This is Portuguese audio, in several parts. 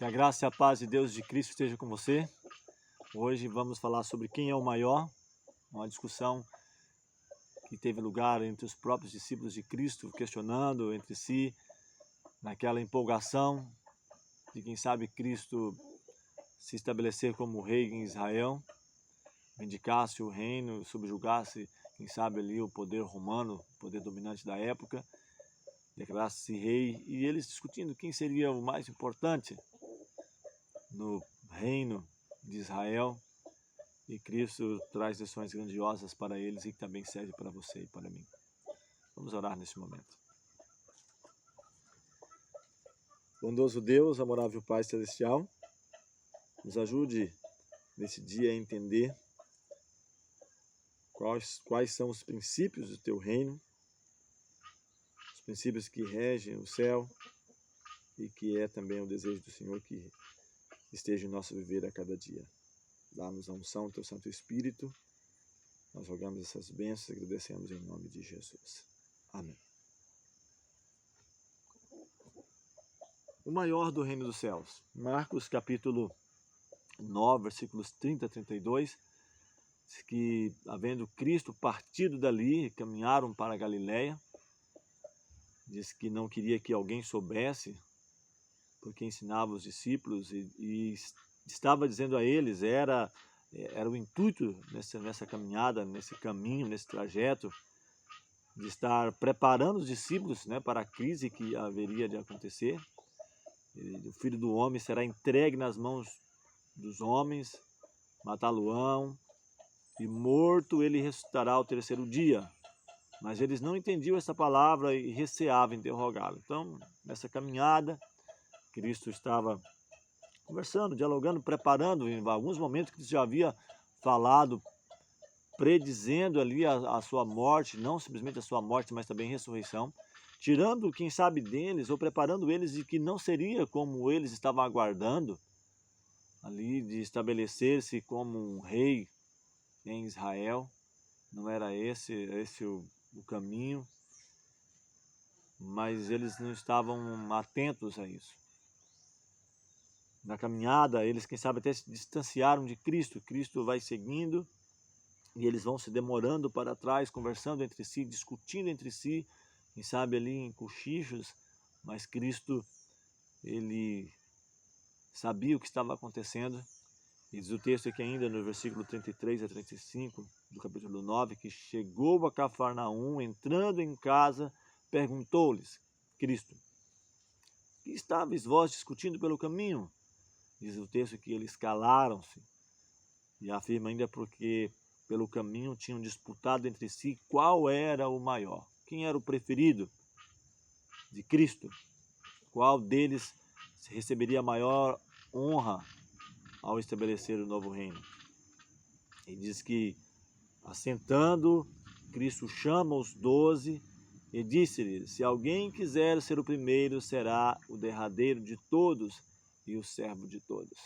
Que a graça e a paz de Deus de Cristo esteja com você. Hoje vamos falar sobre quem é o maior, uma discussão que teve lugar entre os próprios discípulos de Cristo, questionando entre si, naquela empolgação de quem sabe Cristo se estabelecer como rei em Israel, vindicasse o reino, subjugasse, quem sabe ali o poder romano, o poder dominante da época, declarasse-se rei, e eles discutindo quem seria o mais importante no reino de Israel, e Cristo traz lições grandiosas para eles e que também serve para você e para mim. Vamos orar nesse momento. Bondoso Deus, amorável Pai Celestial, nos ajude nesse dia a entender quais são os princípios do Teu reino, os princípios que regem o céu e que é também o desejo do Senhor que esteja em nosso viver a cada dia. Dá-nos a unção do Teu Santo Espírito. Nós rogamos essas bênçãos e agradecemos em nome de Jesus. Amém. O maior do reino dos céus. Marcos capítulo 9, versículos 30 a 32, diz que, havendo Cristo partido dali, caminharam para a Galiléia. Diz que não queria que alguém soubesse, porque ensinava os discípulos e estava dizendo a eles, era o intuito nessa caminhada, nesse caminho, nesse trajeto, de estar preparando os discípulos, para a crise que haveria de acontecer. O Filho do Homem será entregue nas mãos dos homens, matá-lo-ão, e morto ele ressuscitará ao terceiro dia. Mas eles não entendiam essa palavra e receavam interrogá-lo. Então, nessa caminhada, Cristo estava conversando, dialogando, preparando. Em alguns momentos Cristo já havia falado, predizendo ali a sua morte, não simplesmente a sua morte, mas também a ressurreição, tirando, quem sabe, deles, ou preparando eles de que não seria como eles estavam aguardando, ali de estabelecer-se como um rei em Israel. Não era esse o caminho, mas eles não estavam atentos a isso. Na caminhada, eles, quem sabe, até se distanciaram de Cristo. Cristo vai seguindo e eles vão se demorando para trás, conversando entre si, discutindo entre si, quem sabe ali em cochichos, mas Cristo, ele sabia o que estava acontecendo. E diz o texto aqui ainda no versículo 33 a 35 do capítulo 9, que chegou a Cafarnaum, entrando em casa, perguntou-lhes, Cristo, que estáveis vós discutindo pelo caminho? Diz o texto que eles calaram-se, e afirma ainda porque pelo caminho tinham disputado entre si qual era o maior, quem era o preferido de Cristo, qual deles receberia a maior honra ao estabelecer o novo reino. E diz que, assentando, Cristo chama os 12 e disse-lhes, se alguém quiser ser o primeiro, será o derradeiro de todos e o servo de todos.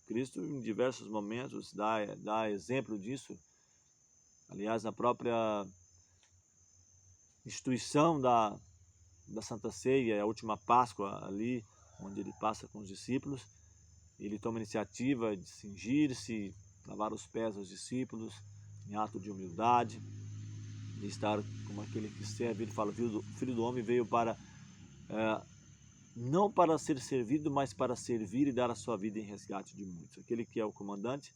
Cristo, em diversos momentos, dá exemplo disso. Aliás, na própria instituição da Santa Ceia, a última Páscoa ali, onde ele passa com os discípulos, ele toma a iniciativa de cingir-se, lavar os pés aos discípulos, em ato de humildade, de estar como aquele que serve. Ele fala, o Filho do Homem veio para, não para ser servido, mas para servir e dar a sua vida em resgate de muitos. Aquele que é o comandante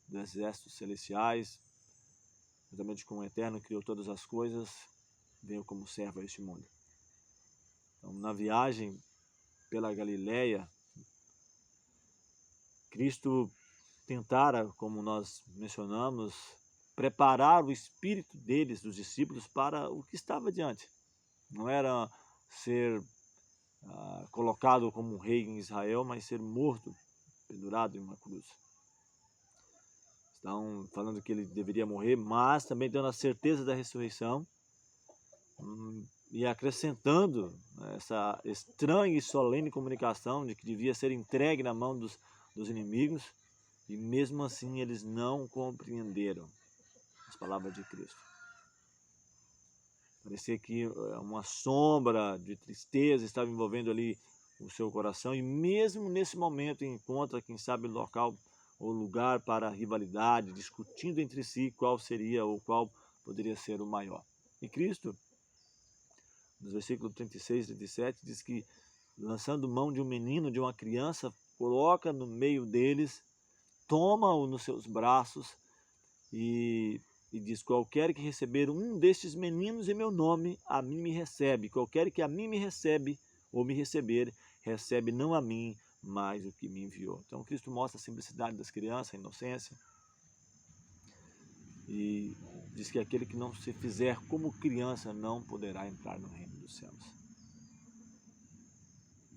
dos exércitos celestiais, juntamente com o Eterno, criou todas as coisas, veio como servo a este mundo. Então, na viagem pela Galiléia, Cristo tentara, como nós mencionamos, preparar o espírito deles, dos discípulos, para o que estava diante. Não era ser colocado como um rei em Israel, mas ser morto, pendurado em uma cruz. Estão falando que ele deveria morrer, mas também dando a certeza da ressurreição e acrescentando essa estranha e solene comunicação de que devia ser entregue na mão dos inimigos, e mesmo assim eles não compreenderam as palavras de Cristo. Parecia que uma sombra de tristeza estava envolvendo ali o seu coração, e mesmo nesse momento encontra, quem sabe, local ou lugar para rivalidade, discutindo entre si qual seria ou qual poderia ser o maior. E Cristo, nos versículos 36 e 37, diz que, lançando mão de um menino, de uma criança, coloca no meio deles, toma-o nos seus braços e diz: qualquer que receber um destes meninos em meu nome, a mim me recebe. Qualquer que a mim me recebe ou me receber, recebe não a mim, mas o que me enviou. Então Cristo mostra a simplicidade das crianças, a inocência, e diz que aquele que não se fizer como criança não poderá entrar no reino dos céus.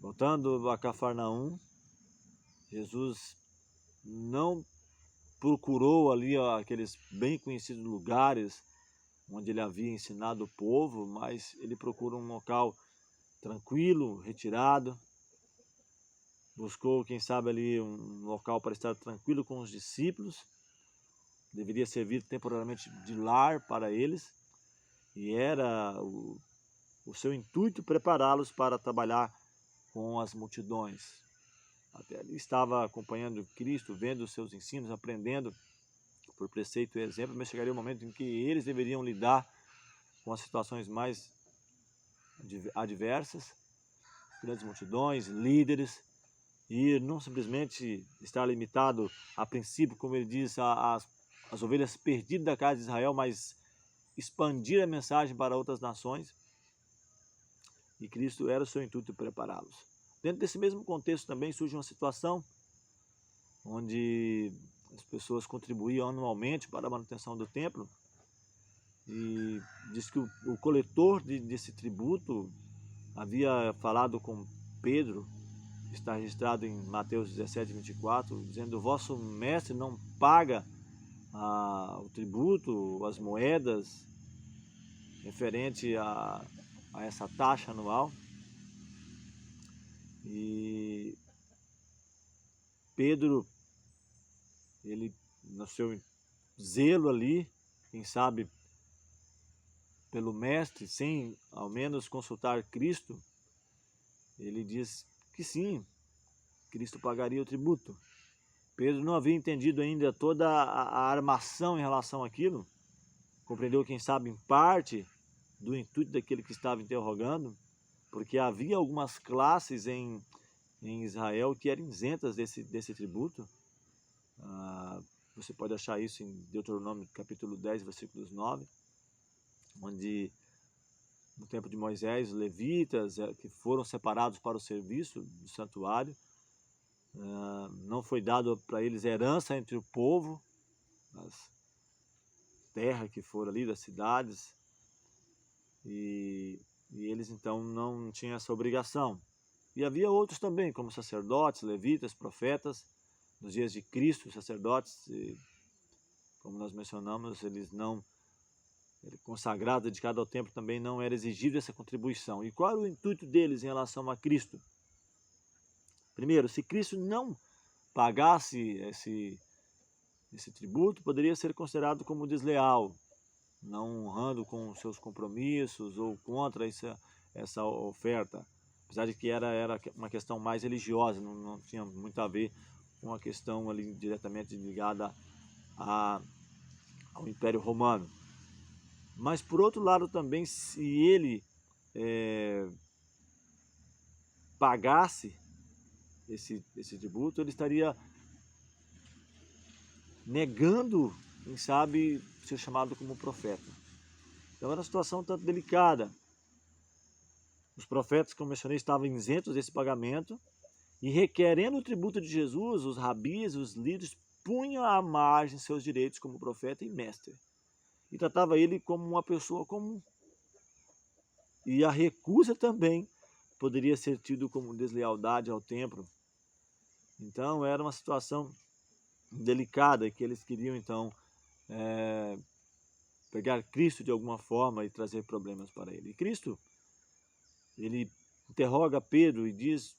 Voltando a Cafarnaum, Jesus não procurou ali aqueles bem conhecidos lugares onde ele havia ensinado o povo, mas ele procura um local tranquilo, retirado. Buscou, quem sabe, ali um local para estar tranquilo com os discípulos. Deveria servir temporariamente de lar para eles. E era o seu intuito prepará-los para trabalhar com as multidões. Até ele estava acompanhando Cristo, vendo os seus ensinos, aprendendo por preceito e exemplo, mas chegaria o momento em que eles deveriam lidar com as situações mais adversas, grandes multidões, líderes, e não simplesmente estar limitado a princípio, como ele diz, as ovelhas perdidas da casa de Israel, mas expandir a mensagem para outras nações. E Cristo era o seu intuito prepará-los. Dentro desse mesmo contexto também surge uma situação onde as pessoas contribuíam anualmente para a manutenção do templo, e diz que o coletor desse tributo havia falado com Pedro, que está registrado em Mateus 17, 24, dizendo: o vosso mestre não paga o tributo, as moedas referente a essa taxa anual. E Pedro, ele, no seu zelo ali, quem sabe pelo mestre, sem ao menos consultar Cristo, ele diz que sim, Cristo pagaria o tributo. Pedro não havia entendido ainda toda a armação em relação àquilo, compreendeu, quem sabe, em parte do intuito daquele que estava interrogando, porque havia algumas classes em Israel que eram isentas desse tributo. Você pode achar isso em Deuteronômio capítulo 10, versículos 9, onde no tempo de Moisés, os levitas que foram separados para o serviço do santuário, não foi dado para eles herança entre o povo, as terras que foram ali, das cidades, e eles então não tinham essa obrigação. E havia outros também, como sacerdotes, levitas, profetas. Nos dias de Cristo, sacerdotes, como nós mencionamos, eles não consagrados, dedicados ao templo, também não era exigida essa contribuição. E qual era o intuito deles em relação a Cristo? Primeiro, se Cristo não pagasse esse tributo, poderia ser considerado como desleal, não honrando com seus compromissos ou contra essa oferta. Apesar de que era uma questão mais religiosa, não tinha muito a ver com a questão ali diretamente ligada ao Império Romano. Mas, por outro lado, também, se ele pagasse esse tributo, ele estaria negando, quem sabe, ser chamado como profeta. Então, era uma situação tanto delicada. Os profetas, como mencionei, estavam isentos desse pagamento, e requerendo o tributo de Jesus, os rabis, os líderes, punham à margem seus direitos como profeta e mestre, e tratava ele como uma pessoa comum. E a recusa também poderia ser tido como deslealdade ao templo. Então era uma situação delicada, que eles queriam então pegar Cristo de alguma forma e trazer problemas para ele. E Cristo, ele interroga Pedro e diz,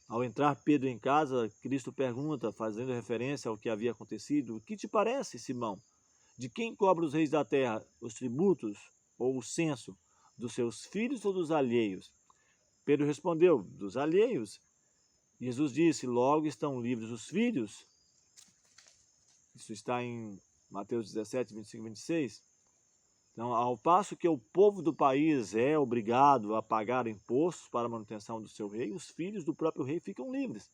ao entrar Pedro em casa, Cristo pergunta, fazendo referência ao que havia acontecido: o que te parece, Simão? De quem cobram os reis da terra os tributos ou o censo? Dos seus filhos ou dos alheios? Pedro respondeu, dos alheios. Jesus disse, logo estão livres os filhos. Isso está em Mateus 17, 25 e 26. Então, ao passo que o povo do país é obrigado a pagar impostos para a manutenção do seu rei, os filhos do próprio rei ficam livres.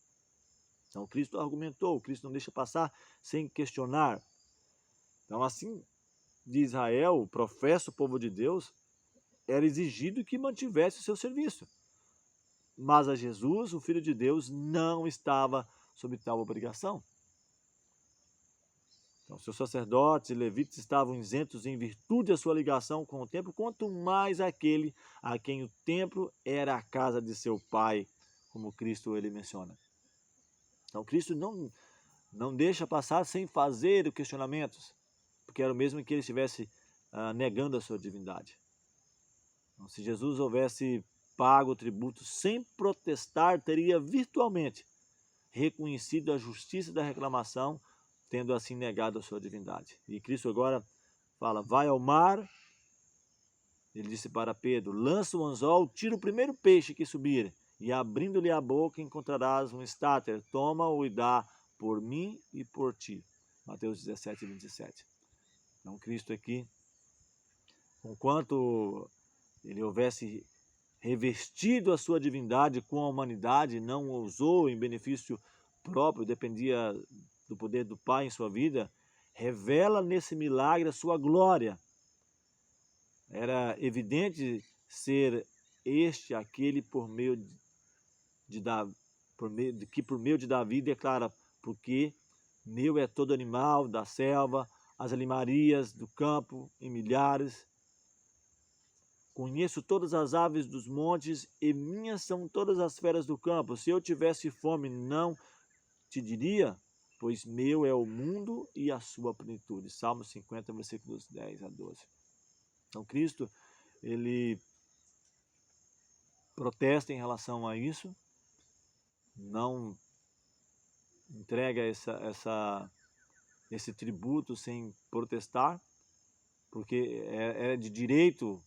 Então, Cristo argumentou, Cristo não deixa passar sem questionar. Então, assim, de Israel, o professo povo de Deus, era exigido que mantivesse o seu serviço. Mas a Jesus, o Filho de Deus, não estava sob tal obrigação. Então, seus sacerdotes e levitas estavam isentos em virtude da sua ligação com o templo, quanto mais aquele a quem o templo era a casa de seu pai, como Cristo ele menciona. Então, Cristo não deixa passar sem fazer questionamentos, porque era o mesmo que ele estivesse negando a sua divindade. Então, se Jesus houvesse pago o tributo sem protestar, teria virtualmente reconhecido a justiça da reclamação, tendo assim negado a sua divindade. E Cristo agora fala, vai ao mar, ele disse para Pedro, lança o anzol, tira o primeiro peixe que subir, e abrindo-lhe a boca encontrarás um estáter, toma-o e dá por mim e por ti. Mateus 17, 27. Então Cristo aqui, conquanto ele houvesse revestido a sua divindade com a humanidade, não usou em benefício próprio, dependia do poder do Pai em sua vida, revela nesse milagre a sua glória. Era evidente ser este aquele por meio de Davi declara, porque meu é todo animal da selva, as animarias do campo em milhares. Conheço todas as aves dos montes e minhas são todas as feras do campo. Se eu tivesse fome, não te diria, pois meu é o mundo e a sua plenitude. Salmo 50, versículos 10 a 12. Então, Cristo, ele protesta em relação a isso, não entrega esse tributo sem protestar, porque é de direito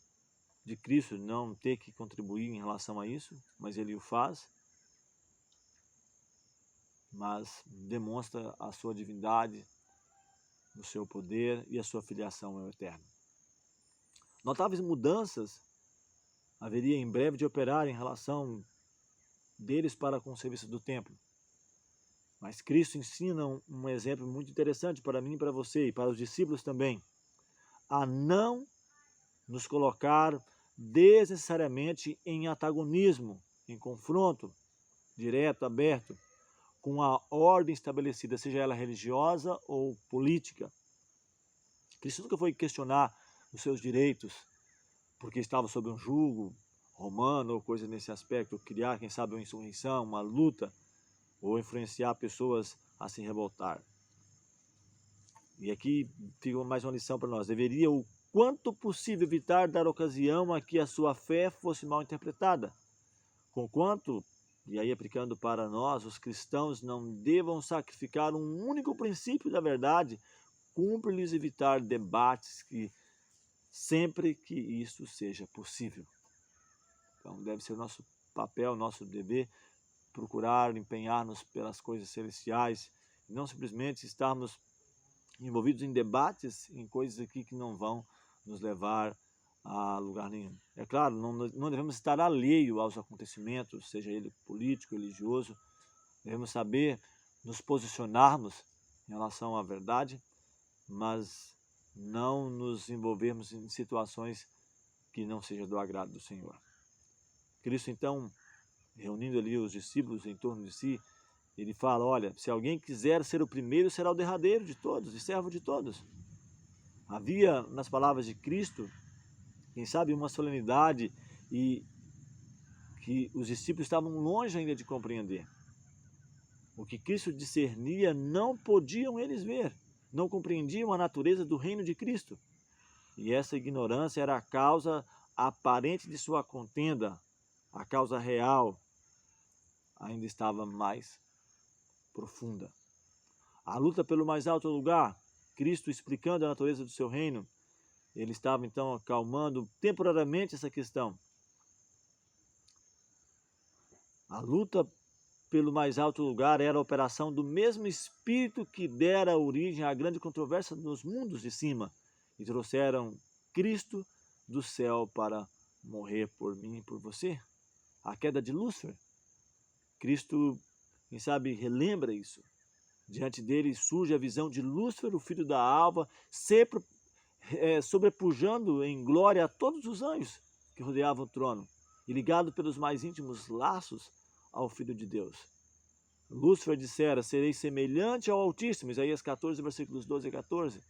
de Cristo não ter que contribuir em relação a isso, mas ele o faz, mas demonstra a sua divindade, o seu poder e a sua filiação ao Eterno. Notáveis mudanças haveria em breve de operar em relação deles para com o serviço do templo. Mas Cristo ensina um exemplo muito interessante para mim e para você e para os discípulos também, a não nos colocar desnecessariamente em antagonismo, em confronto direto, aberto, com a ordem estabelecida, seja ela religiosa ou política. Cristo nunca foi questionar os seus direitos, porque estava sob um jugo romano ou coisa nesse aspecto, criar, quem sabe, uma insurreição, uma luta, ou influenciar pessoas a se revoltar. E aqui fica mais uma lição para nós. Deveria o quanto possível evitar dar ocasião a que a sua fé fosse mal interpretada. Conquanto, e aí aplicando para nós, os cristãos não devam sacrificar um único princípio da verdade, cumpre-lhes evitar debates sempre que isso seja possível. Então deve ser o nosso papel, nosso dever, procurar empenhar-nos pelas coisas celestiais, e não simplesmente estarmos envolvidos em debates, em coisas aqui que não vão nos levar a lugar nenhum. É claro, não devemos estar alheio aos acontecimentos, seja ele político, religioso, devemos saber nos posicionarmos em relação à verdade, mas não nos envolvermos em situações que não sejam do agrado do Senhor. Cristo, então, reunindo ali os discípulos em torno de si, ele fala, olha, se alguém quiser ser o primeiro, será o derradeiro de todos e servo de todos. Havia nas palavras de Cristo, quem sabe, uma solenidade e que os discípulos estavam longe ainda de compreender. O que Cristo discernia não podiam eles ver, não compreendiam a natureza do reino de Cristo. E essa ignorância era a causa aparente de sua contenda, a causa real ainda estava mais profunda. A luta pelo mais alto lugar, Cristo explicando a natureza do seu reino, ele estava então acalmando temporariamente essa questão. A luta pelo mais alto lugar era a operação do mesmo espírito que dera origem à grande controvérsia nos mundos de cima e trouxeram Cristo do céu para morrer por mim e por você. A queda de Lúcifer. Cristo, quem sabe, relembra isso. Diante dele surge a visão de Lúcifer, o filho da alva, sempre sobrepujando em glória a todos os anjos que rodeavam o trono e ligado pelos mais íntimos laços ao Filho de Deus. Lúcifer dissera: serei semelhante ao Altíssimo, Isaías 14, versículos 12 e 14.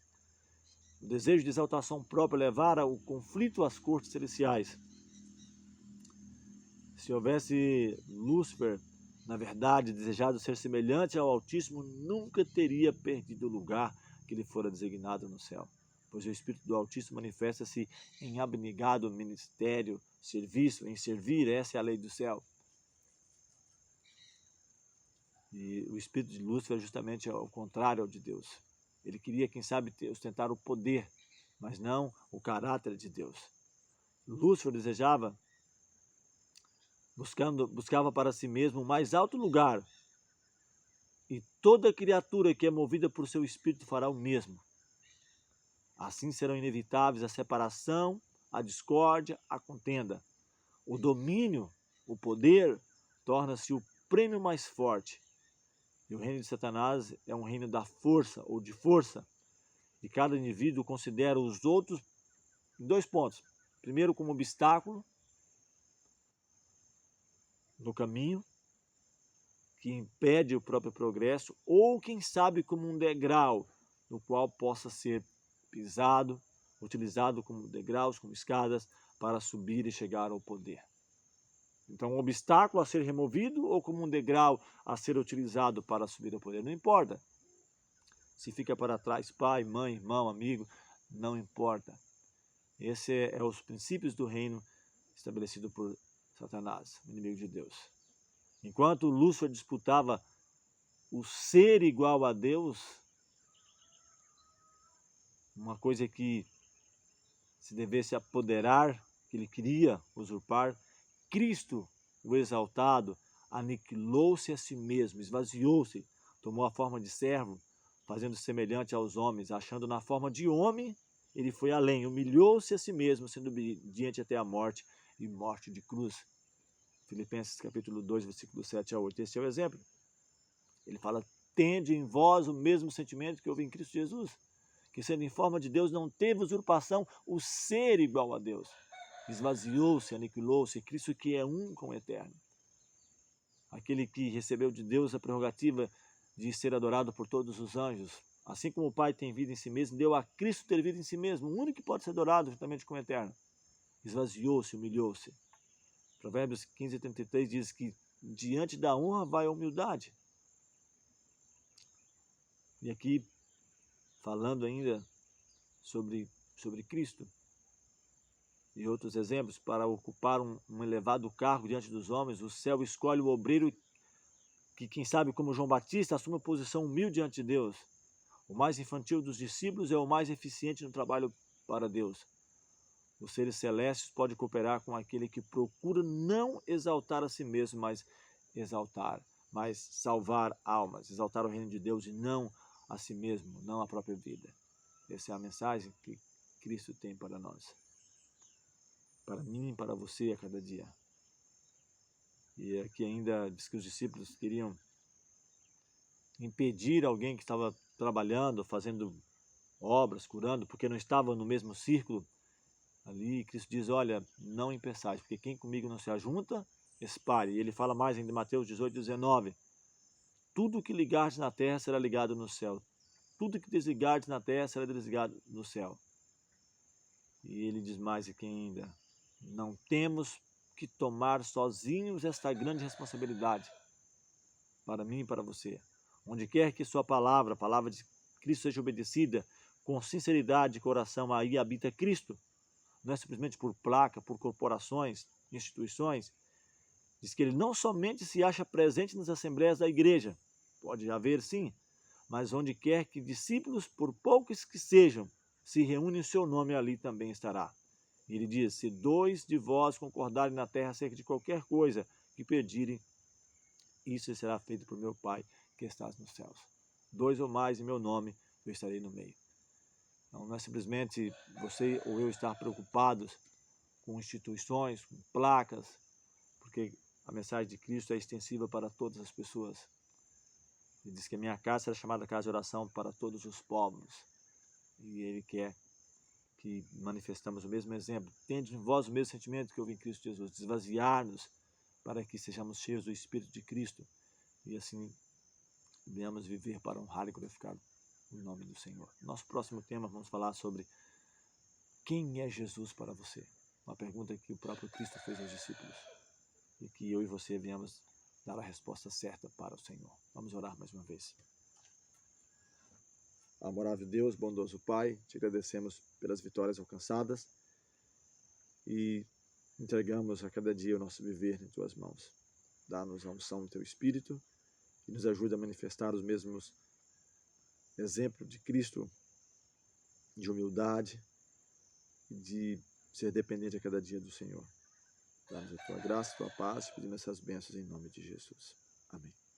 O desejo de exaltação própria levara o conflito às cortes celestiais. Se houvesse Lúcifer, na verdade, desejado ser semelhante ao Altíssimo, nunca teria perdido o lugar que lhe fora designado no céu, pois o Espírito do Altíssimo manifesta-se em abnegado ministério, serviço, em servir. Essa é a lei do céu. E o espírito de Lúcifer é justamente ao contrário ao de Deus. Ele queria, quem sabe, ostentar o poder, mas não o caráter de Deus. Lúcifer buscava para si mesmo o mais alto lugar, e toda criatura que é movida por seu espírito fará o mesmo. Assim serão inevitáveis a separação, a discórdia, a contenda. O domínio, o poder, torna-se o prêmio mais forte. E o reino de Satanás é um reino da força ou de força. E cada indivíduo considera os outros em 2 pontos. Primeiro, como obstáculo no caminho, que impede o próprio progresso, ou quem sabe como um degrau no qual possa ser pisado, utilizado como degraus, como escadas, para subir e chegar ao poder. Então, um obstáculo a ser removido ou como um degrau a ser utilizado para subir ao poder, não importa. Se fica para trás pai, mãe, irmão, amigo, não importa. Esse é os princípios do reino estabelecido por Satanás, o inimigo de Deus. Enquanto Lúcifer disputava o ser igual a Deus, uma coisa que se devesse apoderar, que ele queria usurpar, Cristo, o exaltado, aniquilou-se a si mesmo, esvaziou-se, tomou a forma de servo, fazendo-se semelhante aos homens, achando na forma de homem, ele foi além, humilhou-se a si mesmo, sendo obediente até a morte e morte de cruz. Filipenses capítulo 2, versículo 7 a 8. Esse é o exemplo. Ele fala: tende em vós o mesmo sentimento que houve em Cristo Jesus, que sendo em forma de Deus não teve usurpação o ser igual a Deus. Esvaziou-se, aniquilou-se, Cristo que é um com o Eterno. Aquele que recebeu de Deus a prerrogativa de ser adorado por todos os anjos. Assim como o Pai tem vida em si mesmo, deu a Cristo ter vida em si mesmo, o único que pode ser adorado juntamente com o Eterno. Esvaziou-se, humilhou-se. Provérbios 15, 33 diz que diante da honra vai a humildade. E aqui, falando ainda sobre Cristo, e outros exemplos, para ocupar um elevado cargo diante dos homens, o céu escolhe o obreiro que, quem sabe, como João Batista, assume uma posição humilde diante de Deus. O mais infantil dos discípulos é o mais eficiente no trabalho para Deus. Os seres celestes podem cooperar com aquele que procura não exaltar a si mesmo, mas salvar almas, exaltar o reino de Deus e não a si mesmo, não a própria vida. Essa é a mensagem que Cristo tem para nós. Para mim e para você a cada dia. E aqui ainda diz que os discípulos queriam impedir alguém que estava trabalhando, fazendo obras, curando, porque não estavam no mesmo círculo ali. Cristo diz: olha, não impeçais, porque quem comigo não se ajunta, espalhe. E ele fala mais ainda em Mateus 18, 19. Tudo que ligardes na terra será ligado no céu. Tudo que desligardes na terra será desligado no céu. E ele diz mais aqui ainda: não temos que tomar sozinhos esta grande responsabilidade para mim e para você. Onde quer que sua palavra, a palavra de Cristo, seja obedecida com sinceridade de coração, aí habita Cristo. Não é simplesmente por placa, por corporações, instituições. Diz que ele não somente se acha presente nas assembleias da igreja, pode haver sim, mas onde quer que discípulos, por poucos que sejam, se reúnem em seu nome, ali também estará. E ele diz: se 2 de vós concordarem na terra acerca de qualquer coisa que pedirem, isso será feito por meu Pai que estás nos céus. 2 ou mais em meu nome, eu estarei no meio. Então, não é simplesmente você ou eu estar preocupados com instituições, com placas, porque a mensagem de Cristo é extensiva para todas as pessoas. Ele diz que a minha casa será chamada casa de oração para todos os povos. E Ele quer que manifestamos o mesmo exemplo. Tende em vós o mesmo sentimento que houve em Cristo Jesus. Esvaziar-nos para que sejamos cheios do Espírito de Cristo. E assim venhamos viver para honrar e glorificar o nome do Senhor. Nosso próximo tema, vamos falar sobre quem é Jesus para você. Uma pergunta que o próprio Cristo fez aos discípulos. E que eu e você venhamos dar a resposta certa para o Senhor. Vamos orar mais uma vez. Amorável Deus, bondoso Pai, te agradecemos pelas vitórias alcançadas e entregamos a cada dia o nosso viver em tuas mãos. Dá-nos a unção do teu Espírito, que nos ajuda a manifestar os mesmos exemplos de Cristo, de humildade e de ser dependente a cada dia do Senhor. Dá-nos a tua graça, a tua paz, pedimos essas bênçãos em nome de Jesus. Amém.